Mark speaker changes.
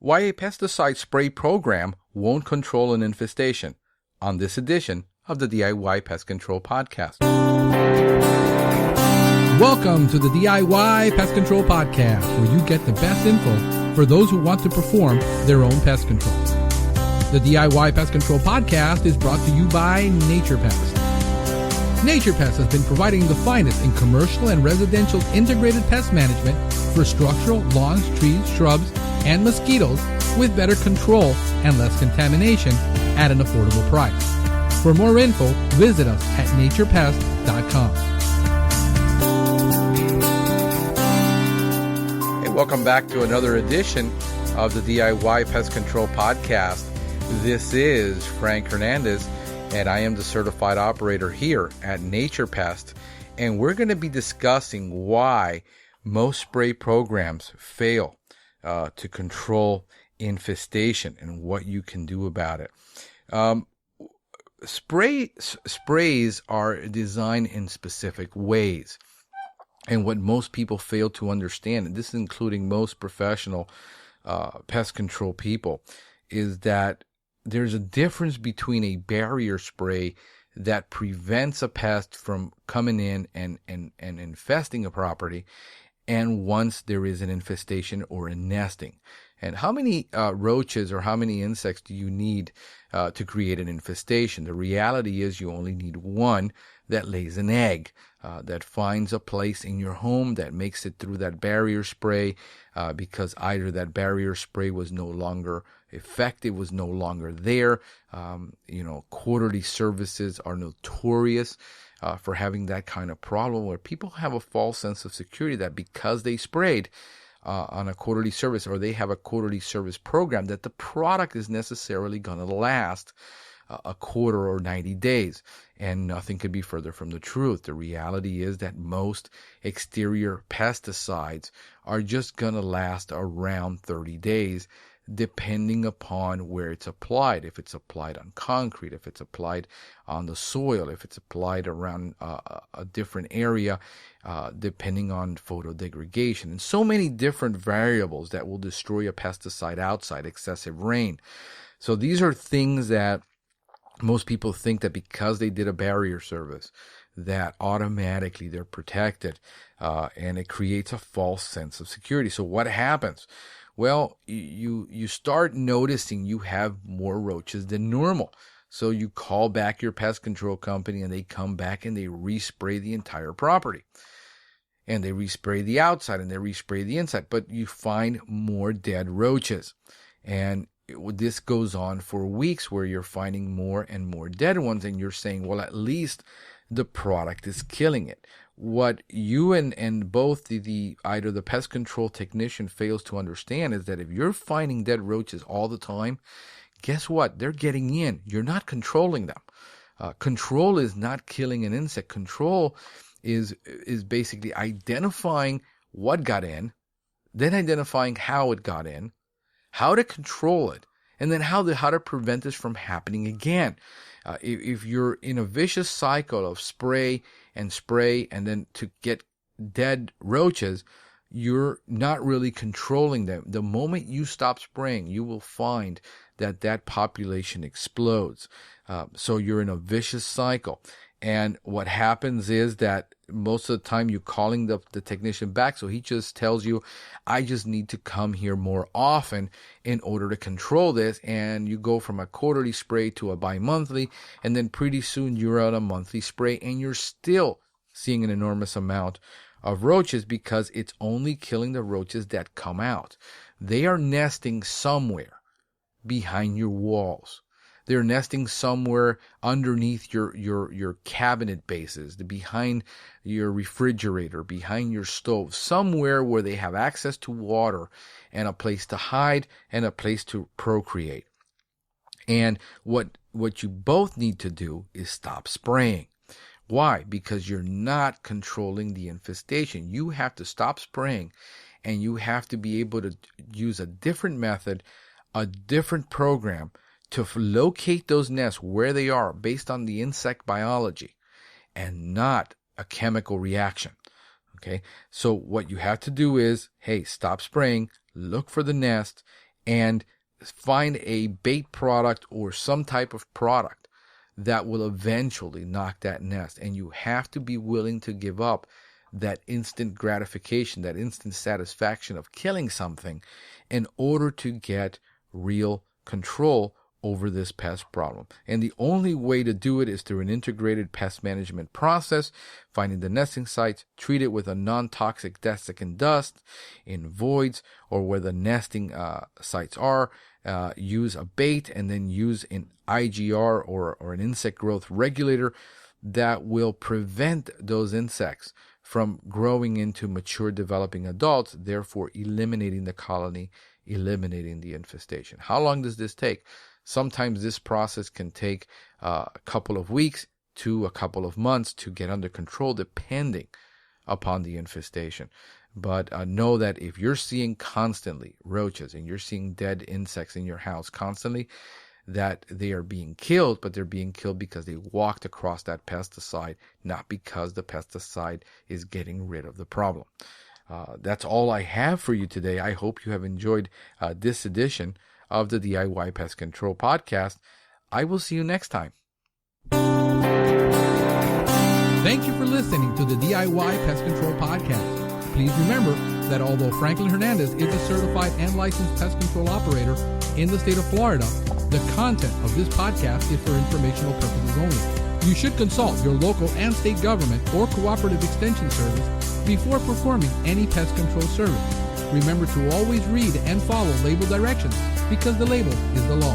Speaker 1: Why a pesticide spray program won't control an infestation, on this edition of the DIY Pest Control Podcast.
Speaker 2: Welcome to the DIY Pest Control Podcast, where you get the best info for those who want to perform their own pest control. The DIY Pest Control Podcast is brought to you by Nature Pest. Nature Pest has been providing the finest in commercial and residential integrated pest management for structural, lawns, trees, shrubs, and mosquitoes with better control and less contamination at an affordable price. For more info, visit us at naturepest.com.
Speaker 1: Hey, welcome back to another edition of the DIY Pest Control Podcast. This is Frank Hernandez, and I am the certified operator here at Nature Pest, and we're going to be discussing why most spray programs fail to control infestation and what you can do about it. Sprays are designed in specific ways, and what most people fail to understand, and this is including most professional pest control people, is that there's a difference between a barrier spray that prevents a pest from coming in and infesting a property, and once there is an infestation or a nesting. And how many roaches or how many insects do you need to create an infestation? The reality is you only need one that lays an egg, that finds a place in your home, that makes it through that barrier spray, because either that barrier spray was no longer effective, was no longer there. Quarterly services are notorious for having that kind of problem where people have a false sense of security that because they sprayed on a quarterly service, or they have a quarterly service program, that the product is necessarily going to last a quarter or 90 days. And nothing could be further from the truth. The reality is that most exterior pesticides are just going to last around 30 days, depending upon where it's applied. If it's applied on concrete, if it's applied on the soil, if it's applied around a different area, depending on photodegradation, and so many different variables that will destroy a pesticide outside, excessive rain. So these are things that most people think that because they did a barrier service, that automatically they're protected, and it creates a false sense of security. So what happens? Well, you start noticing you have more roaches than normal. So you call back your pest control company, and they come back and they respray the entire property. And they respray the outside and they respray the inside. But you find more dead roaches. And this goes on for weeks where you're finding more and more dead ones. And you're saying, well, at least the product is killing it. What you and both either the pest control technician fails to understand is that if you're finding dead roaches all the time, guess what? They're getting in. You're not controlling them. Control is not killing an insect. Control is basically identifying what got in, then identifying how it got in, how to control it, and then how to prevent this from happening again. If you're in a vicious cycle of spray and then to get dead roaches, you're not really controlling them. The moment you stop spraying, you will find that population explodes. So you're in a vicious cycle. And what happens is that most of the time you're calling the technician back, so he just tells you, I just need to come here more often in order to control this. And you go from a quarterly spray to a bi-monthly, and then pretty soon you're at a monthly spray, and you're still seeing an enormous amount of roaches because it's only killing the roaches that come out. They are nesting somewhere behind your walls. They're nesting somewhere underneath your cabinet bases, behind your refrigerator, behind your stove, somewhere where they have access to water and a place to hide and a place to procreate. And what you both need to do is stop spraying. Why? Because you're not controlling the infestation. You have to stop spraying, and you have to be able to use a different method, a different program, to locate those nests where they are based on the insect biology and not a chemical reaction. Okay, so what you have to do is, hey, stop spraying, look for the nest, and find a bait product or some type of product that will eventually knock that nest. And you have to be willing to give up that instant gratification, that instant satisfaction of killing something in order to get real control over this pest problem. And the only way to do it is through an integrated pest management process, finding the nesting sites, treat it with a non-toxic desiccant dust in voids or where the nesting sites are, use a bait, and then use an IGR or an insect growth regulator that will prevent those insects from growing into mature developing adults, therefore eliminating the colony, eliminating the infestation. How long does this take? Sometimes this process can take a couple of weeks to a couple of months to get under control, depending upon the infestation. But know that if you're seeing constantly roaches and you're seeing dead insects in your house constantly, that they are being killed, but they're being killed because they walked across that pesticide, not because the pesticide is getting rid of the problem. That's all I have for you today. I hope you have enjoyed this edition of the DIY Pest Control Podcast. I will see you next time.
Speaker 2: Thank you for listening to the DIY Pest Control Podcast. Please remember that although Franklin Hernandez is a certified and licensed pest control operator in the state of Florida, the content of this podcast is for informational purposes only. You should consult your local and state government or cooperative extension service before performing any pest control service. Remember to always read and follow label directions because the label is the law.